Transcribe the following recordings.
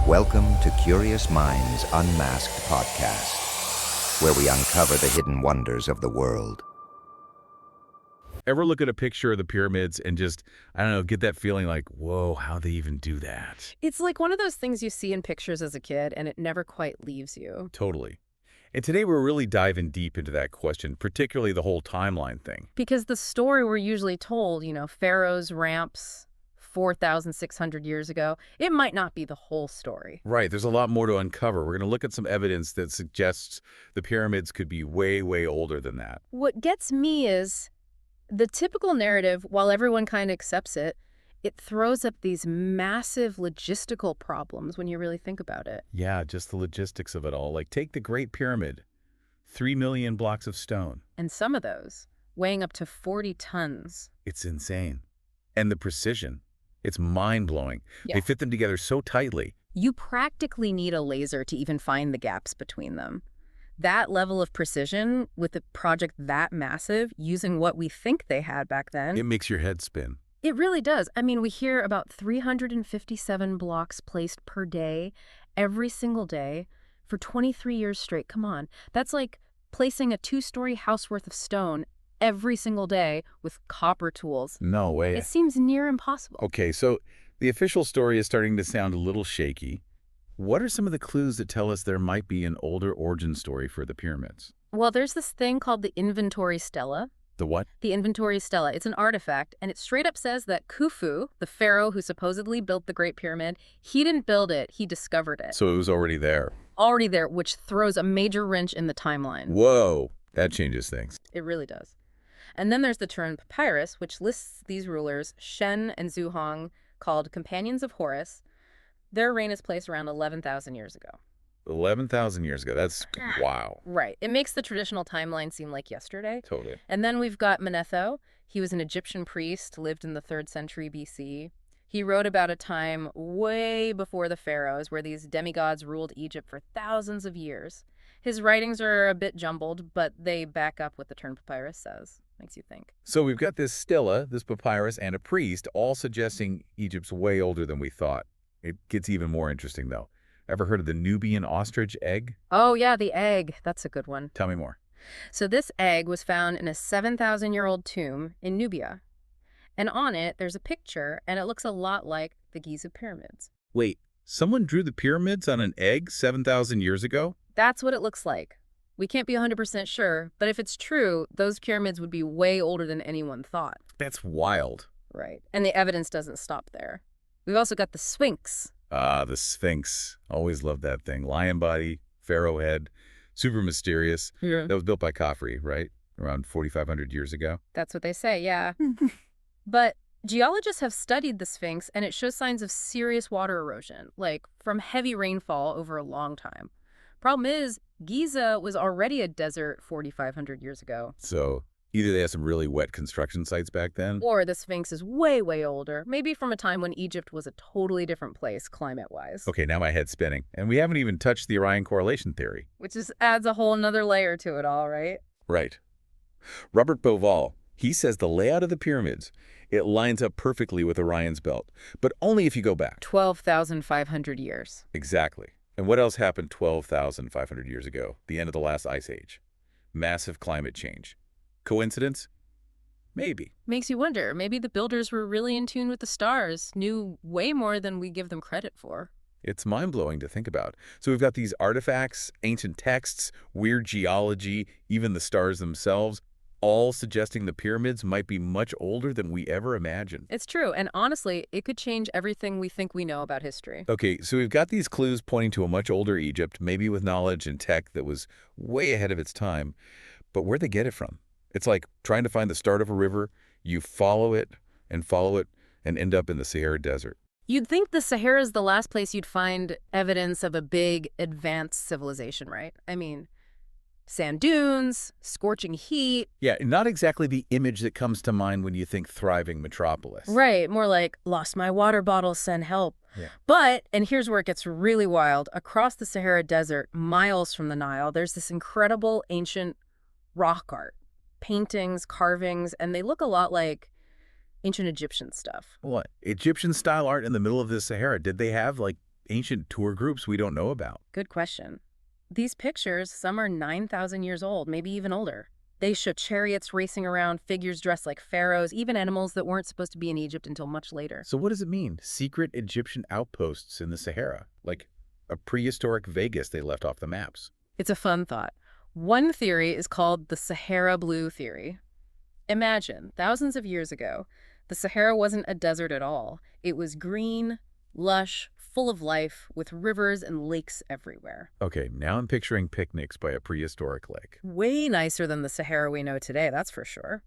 Welcome to Curious Minds Unmasked podcast, where we uncover the hidden wonders of the world. Ever look at a picture of the pyramids and just, I don't know, get that feeling like, whoa, how'd they even do that? It's like one of those things you see in pictures as a kid, and it never quite leaves you. Totally. And today we're really diving deep into that question, particularly the whole timeline thing. Because the story we're usually told, pharaohs, ramps, 4,600 years ago, it might not be the whole story. Right, there's a lot more to uncover. We're going to look at some evidence that suggests the pyramids could be way, way older than that. What gets me is the typical narrative, while everyone kind of accepts it, it throws up these massive logistical problems when you really think about it. Yeah, just the logistics of it all. Like, take the Great Pyramid, 3 million blocks of stone. And some of those weighing up to 40 tons. It's insane. And the precision. It's mind-blowing. Yeah. They fit them together so tightly. You practically need a laser to even find the gaps between them. That level of precision with a project that massive, using what we think they had back then. It makes your head spin. It really does. I mean, we hear about 357 blocks placed per day, every single day, for 23 years straight. Come on. That's like placing a 2-story house worth of stone every single day with copper tools. No way. It seems near impossible. Okay, so the official story is starting to sound a little shaky. What are some of the clues that tell us there might be an older origin story for the pyramids? Well, there's this thing called the inventory stela. The what? The inventory stela. It's an artifact, and it straight up says that Khufu, the pharaoh who supposedly built the Great Pyramid, he didn't build it, he discovered it. So it was already there. Already there, which throws a major wrench in the timeline. Whoa, that changes things. It really does. And then there's the Turin Papyrus, which lists these rulers, Shen and Zhuhong, called Companions of Horus. Their reign is placed around 11,000 years ago. 11,000 years ago. That's wow. Right. It makes the traditional timeline seem like yesterday. Totally. And then we've got Manetho. He was an Egyptian priest, lived in the 3rd century BC. He wrote about a time way before the pharaohs where these demigods ruled Egypt for thousands of years. His writings are a bit jumbled, but they back up what the Turin Papyrus says. Makes you think. So we've got this stela, this papyrus, and a priest, all suggesting Egypt's way older than we thought. It gets even more interesting, though. Ever heard of the Nubian ostrich egg? Oh, yeah, the egg. That's a good one. Tell me more. So this egg was found in a 7,000-year-old tomb in Nubia. And on it, there's a picture, and it looks a lot like the Giza pyramids. Wait, someone drew the pyramids on an egg 7,000 years ago? That's what it looks like. We can't be 100% sure, but if it's true, those pyramids would be way older than anyone thought. That's wild. Right. And the evidence doesn't stop there. We've also got the Sphinx. Ah, the Sphinx. Always loved that thing. Lion body, pharaoh head, super mysterious. Yeah. That was built by Khafre, right? Around 4,500 years ago. That's what they say, yeah. But geologists have studied the Sphinx, and it shows signs of serious water erosion, like from heavy rainfall over a long time. Problem is, Giza was already a desert 4,500 years ago. So either they had some really wet construction sites back then. Or the Sphinx is way, way older, maybe from a time when Egypt was a totally different place climate-wise. Okay, now my head's spinning. And we haven't even touched the Orion correlation theory. Which just adds a whole nother layer to it all, right? Right. Robert Bauval, he says the layout of the pyramids, it lines up perfectly with Orion's belt, but only if you go back. 12,500 years. Exactly. And what else happened 12,500 years ago, the end of the last ice age? Massive climate change. Coincidence? Maybe. Makes you wonder, maybe the builders were really in tune with the stars, knew way more than we give them credit for. It's mind-blowing to think about. So we've got these artifacts, ancient texts, weird geology, even the stars themselves, all suggesting the pyramids might be much older than we ever imagined. It's true, and honestly, it could change everything we think we know about history. Okay, so we've got these clues pointing to a much older Egypt, maybe with knowledge and tech that was way ahead of its time. But where'd they get it from? It's like trying to find the start of a river. You follow it and end up in the Sahara Desert. You'd think the Sahara is the last place you'd find evidence of a big, advanced civilization, right? I mean, sand dunes, scorching heat. Yeah, not exactly the image that comes to mind when you think thriving metropolis. Right, more like, lost my water bottle, send help. Yeah. But, and here's where it gets really wild, across the Sahara Desert, miles from the Nile, there's this incredible ancient rock art. Paintings, carvings, and they look a lot like ancient Egyptian stuff. What? Egyptian-style art in the middle of the Sahara. Did they have, like, ancient tour groups we don't know about? Good question. These pictures, some are 9,000 years old, maybe even older. They show chariots racing around, figures dressed like pharaohs, even animals that weren't supposed to be in Egypt until much later. So what does it mean? Secret Egyptian outposts in the Sahara, like a prehistoric Vegas they left off the maps. It's a fun thought. One theory is called the Sahara Blue theory. Imagine, thousands of years ago, the Sahara wasn't a desert at all. It was green, lush, full of life, with rivers and lakes everywhere. Okay, now I'm picturing picnics by a prehistoric lake. Way nicer than the Sahara we know today, that's for sure.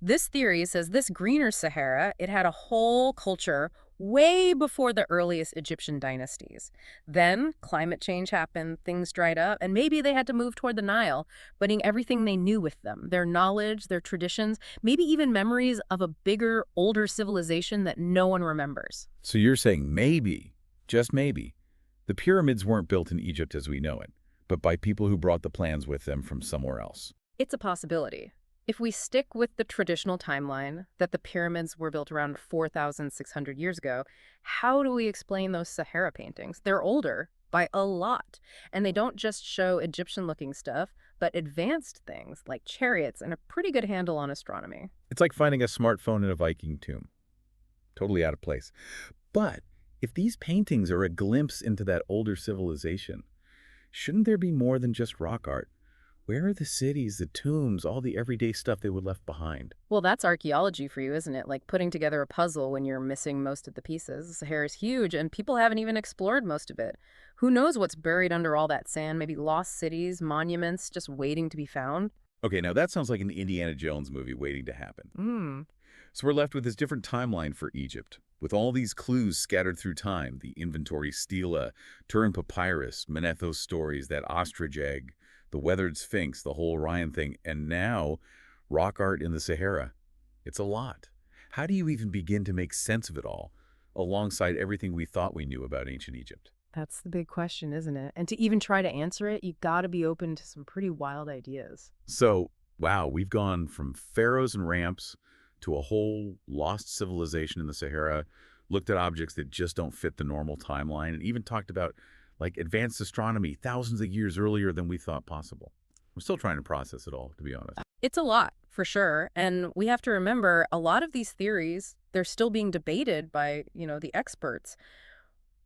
This theory says this greener Sahara, it had a whole culture way before the earliest Egyptian dynasties. Then climate change happened, things dried up, and maybe they had to move toward the Nile, bringing everything they knew with them, their knowledge, their traditions, maybe even memories of a bigger, older civilization that no one remembers. So you're saying maybe, just maybe, the pyramids weren't built in Egypt as we know it, but by people who brought the plans with them from somewhere else. It's a possibility. If we stick with the traditional timeline that the pyramids were built around 4,600 years ago, how do we explain those Sahara paintings? They're older by a lot, and they don't just show Egyptian-looking stuff, but advanced things like chariots and a pretty good handle on astronomy. It's like finding a smartphone in a Viking tomb. Totally out of place. But if these paintings are a glimpse into that older civilization, shouldn't there be more than just rock art? Where are the cities, the tombs, all the everyday stuff they would left behind? Well, that's archaeology for you, isn't it? Like putting together a puzzle when you're missing most of the pieces. The Sahara is huge, and people haven't even explored most of it. Who knows what's buried under all that sand? Maybe lost cities, monuments, just waiting to be found? Okay, now that sounds like an Indiana Jones movie waiting to happen. So we're left with this different timeline for Egypt, with all these clues scattered through time, the inventory stela, Turin papyrus, Manetho's stories, that ostrich egg, the weathered sphinx, the whole Orion thing, and now rock art in the Sahara. It's a lot. How do you even begin to make sense of it all, alongside everything we thought we knew about ancient Egypt? That's the big question, isn't it? And to even try to answer it, you got to be open to some pretty wild ideas. So, wow, we've gone from pharaohs and ramps to a whole lost civilization in the Sahara, looked at objects that just don't fit the normal timeline, and even talked about like advanced astronomy thousands of years earlier than we thought possible. I'm still trying to process it all, to be honest. It's a lot, for sure. And we have to remember a lot of these theories, they're still being debated by, the experts.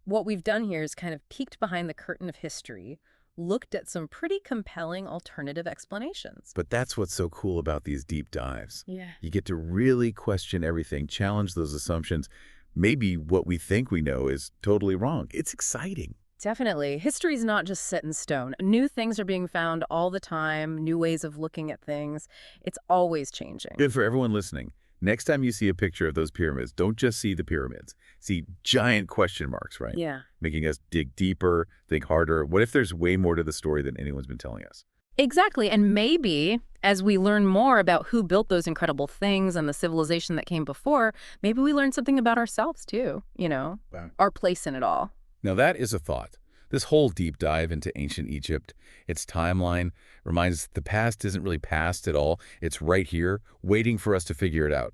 What we've done here is kind of peeked behind the curtain of history, looked at some pretty compelling alternative explanations. But that's what's so cool about these deep dives. Yeah. You get to really question everything, challenge those assumptions. Maybe what we think we know is totally wrong. It's exciting. Definitely. History's not just set in stone. New things are being found all the time, new ways of looking at things. It's always changing. Good for everyone listening. Next time you see a picture of those pyramids, don't just see the pyramids. See giant question marks, right? Yeah. Making us dig deeper, think harder. What if there's way more to the story than anyone's been telling us? Exactly. And maybe as we learn more about who built those incredible things and the civilization that came before, maybe we learn something about ourselves too, Wow. our place in it all. Now that is a thought. This whole deep dive into ancient Egypt, its timeline, reminds us the past isn't really past at all. It's right here, waiting for us to figure it out.